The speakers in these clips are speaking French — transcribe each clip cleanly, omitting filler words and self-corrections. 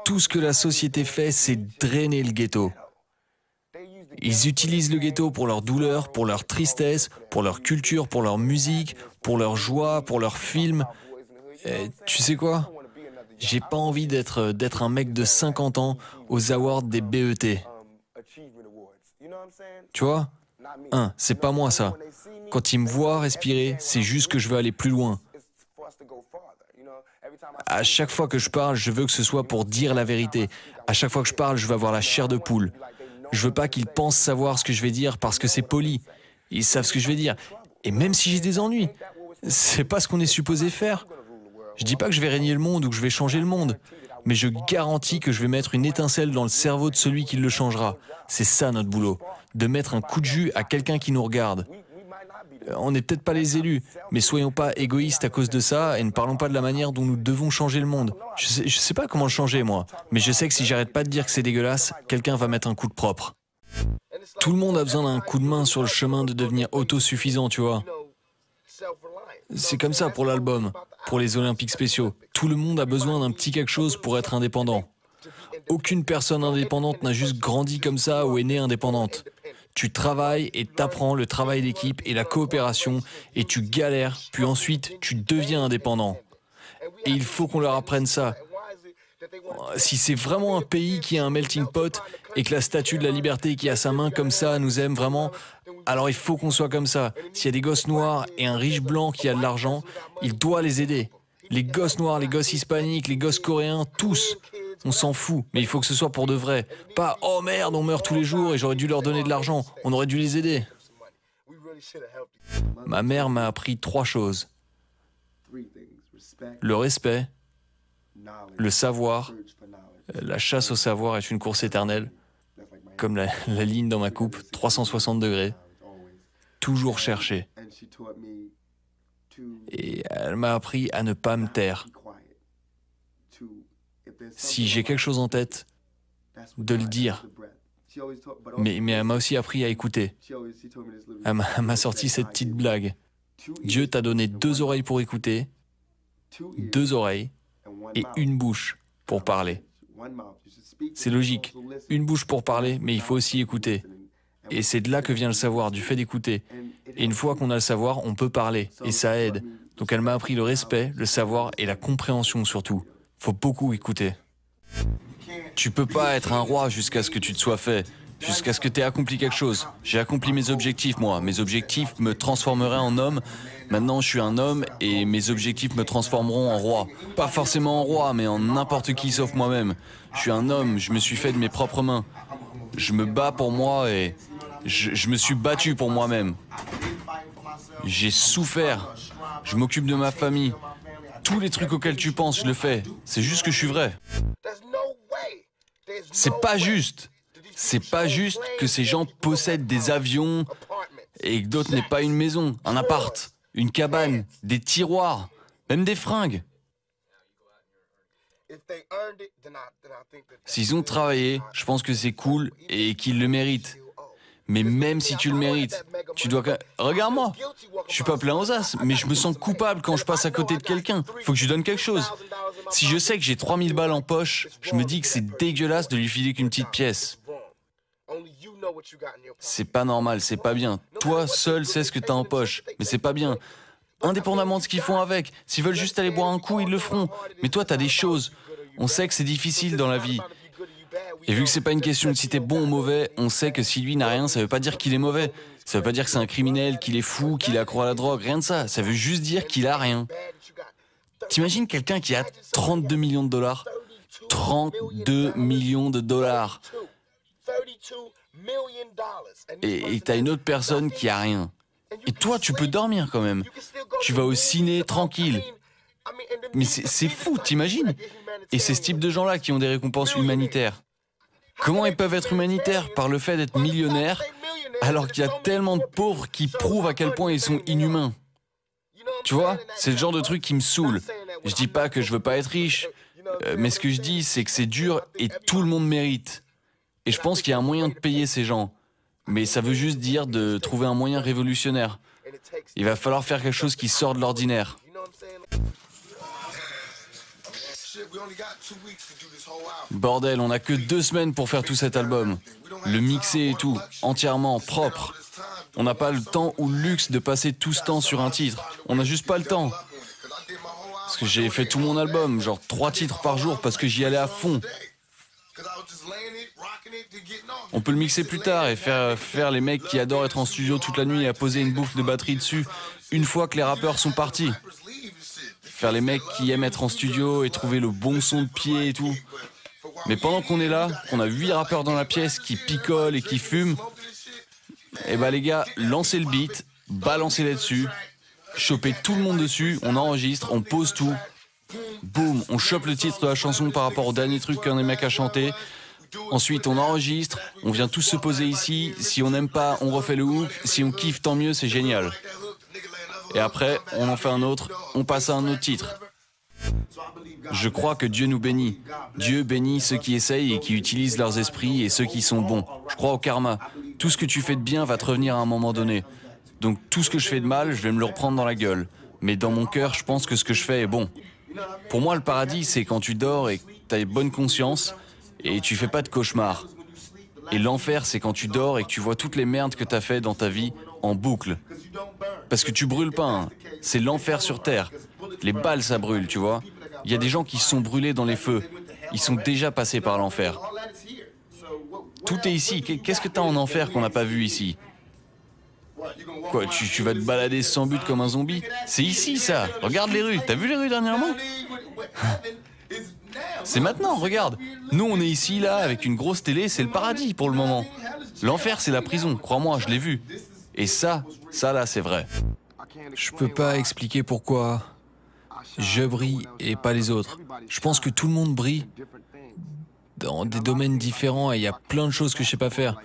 Tout ce que la société fait, c'est drainer le ghetto. Ils utilisent le ghetto pour leur douleur, pour leur tristesse, pour leur culture, pour leur musique, pour leur joie, pour leurs films. Et tu sais quoi? J'ai pas envie d'être un mec de 50 ans aux awards des BET. Tu vois? C'est pas moi ça. Quand ils me voient respirer, c'est juste que je veux aller plus loin. À chaque fois que je parle, je veux que ce soit pour dire la vérité. À chaque fois que je parle, je veux avoir la chair de poule. Je veux pas qu'ils pensent savoir ce que je vais dire parce que c'est poli. Ils savent ce que je vais dire. Et même si j'ai des ennuis, c'est pas ce qu'on est supposé faire. Je dis pas que je vais régner le monde ou que je vais changer le monde, mais je garantis que je vais mettre une étincelle dans le cerveau de celui qui le changera. C'est ça notre boulot, de mettre un coup de jus à quelqu'un qui nous regarde. On n'est peut-être pas les élus, mais soyons pas égoïstes à cause de ça et ne parlons pas de la manière dont nous devons changer le monde. Je sais pas comment le changer moi, mais je sais que si j'arrête pas de dire que c'est dégueulasse, quelqu'un va mettre un coup de propre. Tout le monde a besoin d'un coup de main sur le chemin de devenir autosuffisant, tu vois. C'est comme ça pour l'album, pour les Olympiques spéciaux. Tout le monde a besoin d'un petit quelque chose pour être indépendant. Aucune personne indépendante n'a juste grandi comme ça ou est née indépendante. Tu travailles et t'apprends le travail d'équipe et la coopération et tu galères, puis ensuite tu deviens indépendant. Et il faut qu'on leur apprenne ça. Si c'est vraiment un pays qui a un melting pot et que la statue de la liberté qui a sa main comme ça nous aime vraiment, alors il faut qu'on soit comme ça. S'il y a des gosses noirs et un riche blanc qui a de l'argent, il doit les aider. Les gosses noirs, les gosses hispaniques, les gosses coréens, tous. On s'en fout, mais il faut que ce soit pour de vrai. Pas « Oh merde, on meurt tous les jours et j'aurais dû leur donner de l'argent. On aurait dû les aider. » Ma mère m'a appris 3 choses. Le respect, le savoir. La chasse au savoir est une course éternelle. Comme la ligne dans ma coupe, 360 degrés. Toujours chercher. Et elle m'a appris à ne pas me taire. Si j'ai quelque chose en tête, de le dire. Mais elle m'a aussi appris à écouter. Elle m'a sorti cette petite blague. Dieu t'a donné 2 oreilles pour écouter, 2 oreilles et une bouche pour parler. C'est logique. Une bouche pour parler, mais il faut aussi écouter. Et c'est de là que vient le savoir, du fait d'écouter. Et une fois qu'on a le savoir, on peut parler, et ça aide. Donc elle m'a appris le respect, le savoir et la compréhension surtout. Faut beaucoup écouter. Tu peux pas être un roi jusqu'à ce que tu te sois fait, jusqu'à ce que tu aies accompli quelque chose. J'ai accompli mes objectifs, moi. Mes objectifs me transformeraient en homme. Maintenant, je suis un homme et mes objectifs me transformeront en roi. Pas forcément en roi, mais en n'importe qui sauf moi-même. Je suis un homme, je me suis fait de mes propres mains. Je me bats pour moi et je me suis battu pour moi-même. J'ai souffert. Je m'occupe de ma famille. Tous les trucs auxquels tu penses, je le fais. C'est juste que je suis vrai. C'est pas juste. C'est pas juste que ces gens possèdent des avions et que d'autres n'aient pas une maison, un appart, une cabane, des tiroirs, même des fringues. S'ils ont travaillé, je pense que c'est cool et qu'ils le méritent. Mais même si tu le mérites, tu dois... Regarde-moi, je suis pas plein aux as, mais je me sens coupable quand je passe à côté de quelqu'un. Faut que je lui donne quelque chose. Si je sais que j'ai 3000 balles en poche, je me dis que c'est dégueulasse de lui filer qu'une petite pièce. C'est pas normal, c'est pas bien. Toi, seul, sais ce que t'as en poche, mais c'est pas bien. Indépendamment de ce qu'ils font avec, s'ils veulent juste aller boire un coup, ils le feront. Mais toi, t'as des choses. On sait que c'est difficile dans la vie. Et vu que c'est pas une question de si t'es bon ou mauvais, on sait que si lui n'a rien, ça veut pas dire qu'il est mauvais. Ça veut pas dire que c'est un criminel, qu'il est fou, qu'il est accro à la drogue, rien de ça. Ça veut juste dire qu'il a rien. T'imagines quelqu'un qui a 32 millions de dollars? 32 millions de dollars. Et t'as une autre personne qui a rien. Et toi, tu peux dormir quand même. Tu vas au ciné tranquille. Mais c'est fou, t'imagines? Et c'est ce type de gens-là qui ont des récompenses humanitaires. Comment ils peuvent être humanitaires? Par le fait d'être millionnaires, alors qu'il y a tellement de pauvres qui prouvent à quel point ils sont inhumains. Tu vois, c'est le genre de truc qui me saoule. Je dis pas que je veux pas être riche, mais ce que je dis, c'est que c'est dur et tout le monde mérite. Et je pense qu'il y a un moyen de payer ces gens. Mais ça veut juste dire de trouver un moyen révolutionnaire. Il va falloir faire quelque chose qui sort de l'ordinaire. Bordel, on n'a que 2 semaines pour faire tout cet album. Le mixer et tout, entièrement, propre. On n'a pas le temps ou le luxe de passer tout ce temps sur un titre. On n'a juste pas le temps. Parce que j'ai fait tout mon album, genre 3 titres par jour parce que j'y allais à fond. On peut le mixer plus tard et faire les mecs qui adorent être en studio toute la nuit et à poser une boucle de batterie dessus une fois que les rappeurs sont partis. Faire les mecs qui aiment être en studio et trouver le bon son de pied et tout. Mais pendant qu'on est là, qu'on a 8 rappeurs dans la pièce qui picolent et qui fument, eh ben les gars, lancez le beat, balancez-les dessus, chopez tout le monde dessus, on enregistre, on pose tout. Boum, on chope le titre de la chanson par rapport au dernier truc qu'un des mecs a chanté. Ensuite, on enregistre, on vient tous se poser ici. Si on n'aime pas, on refait le hook. Si on kiffe, tant mieux, c'est génial. Et après, on en fait un autre, on passe à un autre titre. Je crois que Dieu nous bénit. Dieu bénit ceux qui essayent et qui utilisent leurs esprits et ceux qui sont bons. Je crois au karma. Tout ce que tu fais de bien va te revenir à un moment donné. Donc tout ce que je fais de mal, je vais me le reprendre dans la gueule. Mais dans mon cœur, je pense que ce que je fais est bon. Pour moi, le paradis, c'est quand tu dors et que tu as bonne conscience et tu fais pas de cauchemars. Et l'enfer, c'est quand tu dors et que tu vois toutes les merdes que tu as fait dans ta vie en boucle. Parce que tu brûles pas, hein. C'est l'enfer sur terre. Les balles, ça brûle, tu vois. Il y a des gens qui se sont brûlés dans les feux. Ils sont déjà passés par l'enfer. Tout est ici. Qu'est-ce que t'as en enfer qu'on n'a pas vu ici? Quoi, tu vas te balader sans but comme un zombie? C'est ici, ça. Regarde les rues. T'as vu les rues dernièrement? C'est maintenant, regarde. Nous, on est ici, là, avec une grosse télé. C'est le paradis pour le moment. L'enfer, c'est la prison. Crois-moi, je l'ai vu. Et ça là, c'est vrai. Je peux pas expliquer pourquoi je brille et pas les autres. Je pense que tout le monde brille dans des domaines différents et il y a plein de choses que je sais pas faire.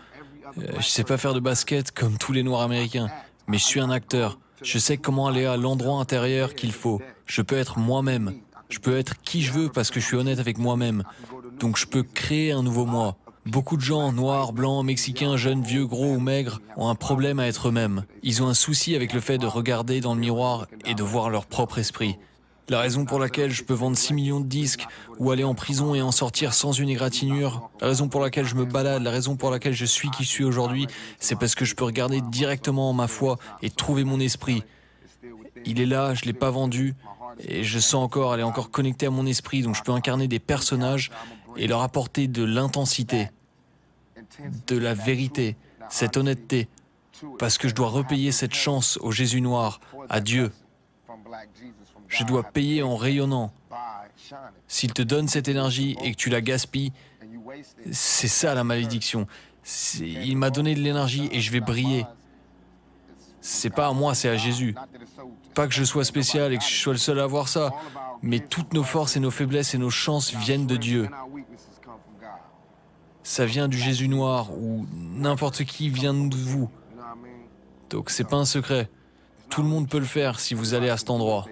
Je sais pas faire de basket comme tous les Noirs américains, mais je suis un acteur. Je sais comment aller à l'endroit intérieur qu'il faut. Je peux être moi-même. Je peux être qui je veux parce que je suis honnête avec moi-même. Donc je peux créer un nouveau moi. Beaucoup de gens, noirs, blancs, mexicains, jeunes, vieux, gros ou maigres, ont un problème à être eux-mêmes. Ils ont un souci avec le fait de regarder dans le miroir et de voir leur propre esprit. La raison pour laquelle je peux vendre 6 millions de disques ou aller en prison et en sortir sans une égratignure, la raison pour laquelle je me balade, la raison pour laquelle je suis qui je suis aujourd'hui, c'est parce que je peux regarder directement en ma foi et trouver mon esprit. Il est là, je l'ai pas vendu et je sens encore, elle est encore connectée à mon esprit, donc je peux incarner des personnages et leur apporter de l'intensité, de la vérité, cette honnêteté, parce que je dois repayer cette chance au Jésus noir, à Dieu. Je dois payer en rayonnant. S'il te donne cette énergie et que tu la gaspilles, c'est ça la malédiction. Il m'a donné de l'énergie et je vais briller. C'est pas à moi, c'est à Jésus. Pas que je sois spécial et que je sois le seul à avoir ça, mais toutes nos forces et nos faiblesses et nos chances viennent de Dieu. Ça vient du Jésus noir ou n'importe qui vient de vous. Donc c'est pas un secret. Tout le monde peut le faire si vous allez à cet endroit.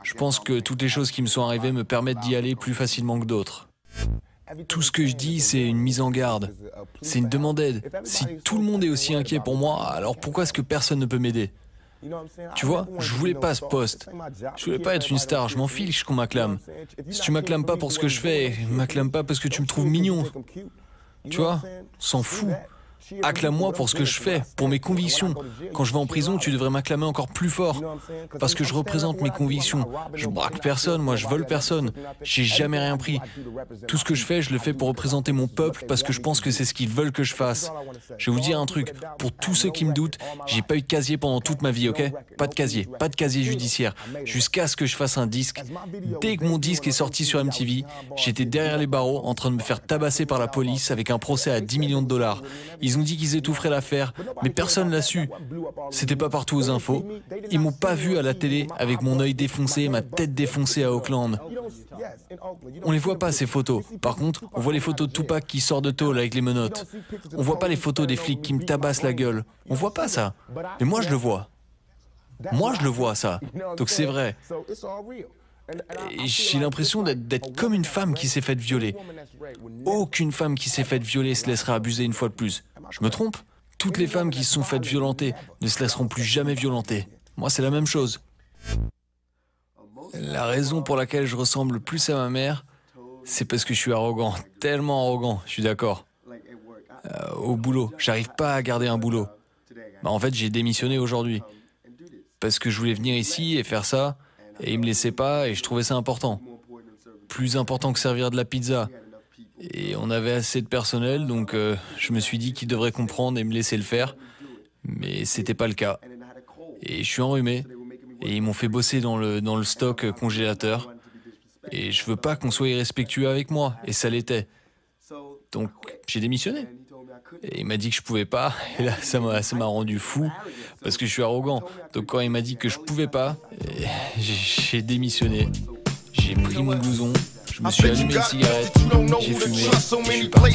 Je pense que toutes les choses qui me sont arrivées me permettent d'y aller plus facilement que d'autres. Tout ce que je dis, c'est une mise en garde. C'est une demande d'aide. Si tout le monde est aussi inquiet pour moi, alors pourquoi est-ce que personne ne peut m'aider? Tu vois, je voulais pas ce poste. Je voulais pas être une star, je m'en fiche qu'on m'acclame. Si tu m'acclames pas pour ce que je fais, m'acclame pas parce que tu me trouves mignon. Tu vois, s'en fout. Acclame-moi pour ce que je fais, pour mes convictions. Quand je vais en prison, tu devrais m'acclamer encore plus fort. Parce que je représente mes convictions. Je braque personne, moi je vole personne. J'ai jamais rien pris. Tout ce que je fais, je le fais pour représenter mon peuple parce que je pense que c'est ce qu'ils veulent que je fasse. Je vais vous dire un truc, pour tous ceux qui me doutent, j'ai pas eu de casier pendant toute ma vie, ok? Pas de casier judiciaire. Jusqu'à ce que je fasse un disque. Dès que mon disque est sorti sur MTV, j'étais derrière les barreaux en train de me faire tabasser par la police avec un procès à 10 millions de dollars. Ils ont dit qu'ils étoufferaient l'affaire, mais personne l'a su. C'était pas partout aux infos. Ils m'ont pas vu à la télé avec mon œil défoncé, ma tête défoncée à Oakland. On les voit pas ces photos. Par contre, on voit les photos de Tupac qui sort de tôle avec les menottes. On voit pas les photos des flics qui me tabassent la gueule. On voit pas ça. Mais moi je le vois. Moi je le vois ça. Donc c'est vrai. Et j'ai l'impression d'être comme une femme qui s'est faite violer. Aucune femme qui s'est faite violer se laissera abuser une fois de plus. Je me trompe? Toutes les femmes qui se sont faites violenter ne se laisseront plus jamais violenter. Moi, c'est la même chose. La raison pour laquelle je ressemble le plus à ma mère, c'est parce que je suis arrogant, tellement arrogant, je suis d'accord. Au boulot, j'arrive pas à garder un boulot. En fait, j'ai démissionné aujourd'hui parce que je voulais venir ici et faire ça, et ils me laissaient pas et je trouvais ça important. Plus important que servir de la pizza. Et on avait assez de personnel, donc je me suis dit qu'ils devraient comprendre et me laisser le faire, mais c'était pas le cas. Et je suis enrhumé, et ils m'ont fait bosser dans le stock congélateur, et je veux pas qu'on soit irrespectueux avec moi, et ça l'était. Donc j'ai démissionné. Et il m'a dit que je pouvais pas, et là ça m'a rendu fou, parce que je suis arrogant. Donc quand il m'a dit que je pouvais pas, j'ai démissionné. J'ai pris mon blouson, je me suis allumé une cigarette, j'ai fumé, et je suis parti.